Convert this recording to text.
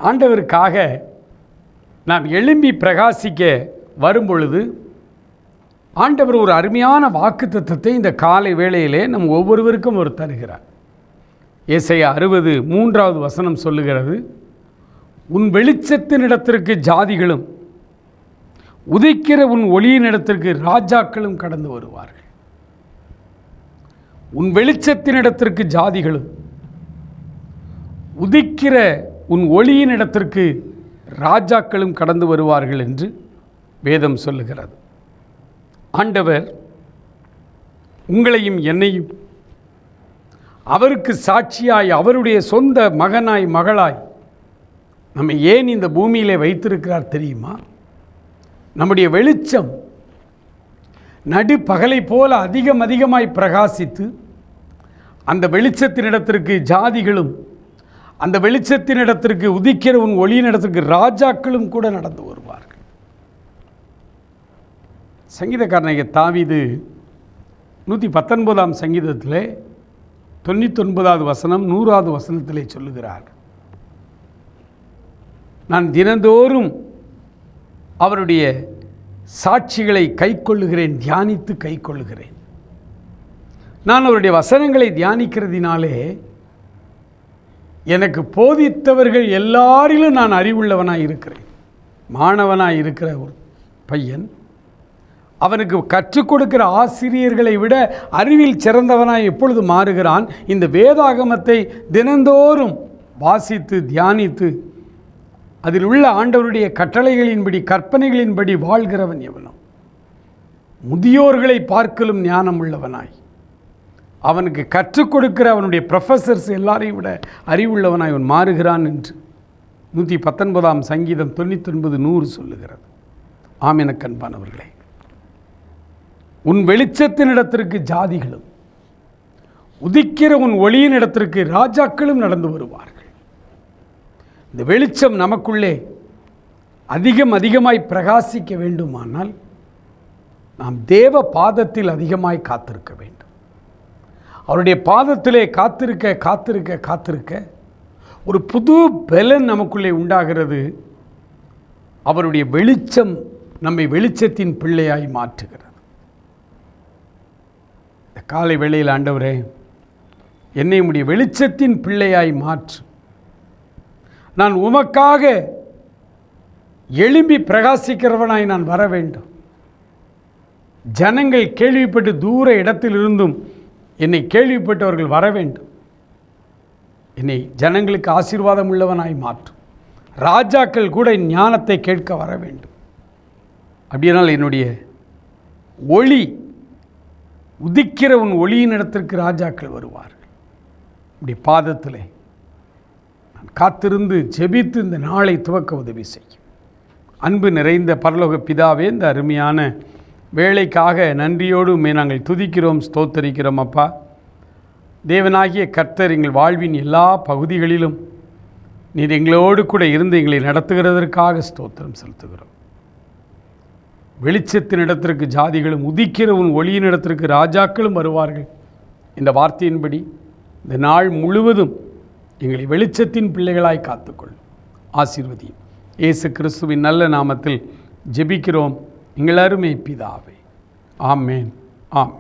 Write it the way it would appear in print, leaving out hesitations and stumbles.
ஆண்டவருக்காக நாம் எழும்பி பிரகாசிக்க வரும்பொழுது ஆண்டவர் ஒரு அருமையான வாக்குத்தத்தத்தை இந்த காலை வேளையிலே நம் ஒவ்வொருவருக்கும் ஒரு தருகிறார். ஏசாயா 60:3 வசனம் சொல்லுகிறது, உன் வெளிச்சத்தினிடத்திற்கு ஜாதிகளும் உதிக்கிற உன் ஒளியினிடத்திற்கு ராஜாக்களும் கடந்து வருவார்கள். உன் வெளிச்சத்தினிடத்திற்கு ஜாதிகளும் உதிக்கிற உன் ஒளியினிடத்திற்கு ராஜாக்களும் கடந்து வருவார்கள் என்று வேதம் சொல்லுகிறது. ஆண்டவர் உங்களையும் என்னையும் அவருக்கு சாட்சியாய், அவருடைய சொந்த மகனாய் மகளாய் நம்மை ஏன் இந்த பூமியிலே வைத்திருக்கிறார் தெரியுமா? நம்முடைய வெளிச்சம் நடுப்பகலை போல அதிகமாய் பிரகாசித்து அந்த வெளிச்சத்தினிடத்திற்கு ஜாதிகளும் அந்த வெளிச்சத்தினிடத்திற்கு உதிக்கிற உன் ஒளியினிடத்திற்கு ராஜாக்களும் கூட நடந்து வருவார்கள். சங்கீதக்காரனாகிய தாவீது 119 சங்கீதத்திலே 99 வசனம் 100 வசனத்திலே சொல்லுகிறார், நான் தினந்தோறும் அவருடைய சாட்சிகளை கைக்கொள்ளுகிறேன், தியானித்து கைக்கொள்ளுகிறேன். நான் அவருடைய வசனங்களை தியானிக்கிறதினாலே எனக்கு போதித்தவர்கள் எல்லாரிலும் நான் அறிவுள்ளவனாக இருக்கிறேன். மாணவனாக இருக்கிற ஒரு பையன் அவனுக்கு கற்றுக் கொடுக்கிற ஆசிரியர்களை விட அறிவில் சிறந்தவனாய் எப்பொழுது மாறுகிறான்? இந்த வேதாகமத்தை தினந்தோறும் வாசித்து தியானித்து அதில் உள்ள ஆண்டவருடைய கட்டளைகளின்படி கற்பனைகளின்படி வாழ்கிறவன் எவனோ முதியோர்களை பார்க்கலும் ஞானம் உள்ளவனாய், அவனுக்கு கற்றுக் கொடுக்கிற அவனுடைய ப்ரொஃபஸர்ஸ் எல்லாரையும் விட அறிவுள்ளவனாய் அவன் மாறுகிறான் என்று 119 சங்கீதம் 99-100 சொல்லுகிறது. ஆம், எனக்கு அன்பானவர்களே, உன் வெளிச்சத்தினிடத்திற்கு ஜாதிகளும் உதிக்கிற உன் ஒளியினிடத்திற்கு ராஜாக்களும் நடந்து வருவார்கள். இந்த வெளிச்சம் நமக்குள்ளே அதிகமாய் பிரகாசிக்க வேண்டுமானால் நாம் தேவ பாதத்தில் அதிகமாய் காத்திருக்க வேண்டும். அவருடைய பாதத்திலே காத்திருக்க ஒரு புது பலன் நமக்குள்ளே உண்டாகிறது. அவருடைய வெளிச்சம் நம்மை வெளிச்சத்தின் பிள்ளையாய் மாற்றுகிறது. இந்த காலை வேளையில் ஆண்டவரே, என்னை உம்முடைய வெளிச்சத்தின் பிள்ளையாய் மாற்று. நான் உமக்காக எழும்பி பிரகாசிக்கிறவனாய் நான் வர வேண்டும். ஜனங்கள் கேள்விப்பட்டு தூர இடத்திலிருந்தும் என்னை கேள்விப்பட்டவர்கள் வர வேண்டும். என்னை ஜனங்களுக்கு ஆசீர்வாதம் உள்ளவனாய் மாற்றும். ராஜாக்கள் கூட ஞானத்தை கேட்க வர வேண்டும். அப்படியானால் என்னுடைய ஒளி உதிக்கிற உன் ஒளியின் இடத்திற்கு ராஜாக்கள் வருவார்கள். இப்படி பாதத்திலே நான் காத்திருந்து ஜெபித்து இந்த நாளை துவக்க உதவி செய்யும். அன்பு நிறைந்த பரலோக பிதாவே, இந்த அருமையான வேலைக்காக நன்றியோடு நாங்கள் துதிக்கிறோம், ஸ்தோத்தரிக்கிறோம். அப்பா, தேவனாகிய கர்த்தர் எங்கள் வாழ்வின் எல்லா பகுதிகளிலும் நீர் எங்களோடு கூட இருந்து எங்களை நடத்துகிறதற்காக ஸ்தோத்திரம் செலுத்துகிறோம். வெளிச்சத்தின் இடத்திற்கு ஜாதிகளும் உதிக்கிற உன் ஒளியின் இடத்திற்கு ராஜாக்களும் வருவார்கள். இந்த வார்த்தையின்படி இந்த நாள் முழுவதும் எங்களை வெளிச்சத்தின் பிள்ளைகளாய் காத்துக்கொள்ளும். ஆசீர்வதியும். இயேசு கிறிஸ்துவின் நல்ல நாமத்தில் ஜெபிக்கிறோம் எங்கள் அருமை பிதாவே. ஆமென். ஆமென்.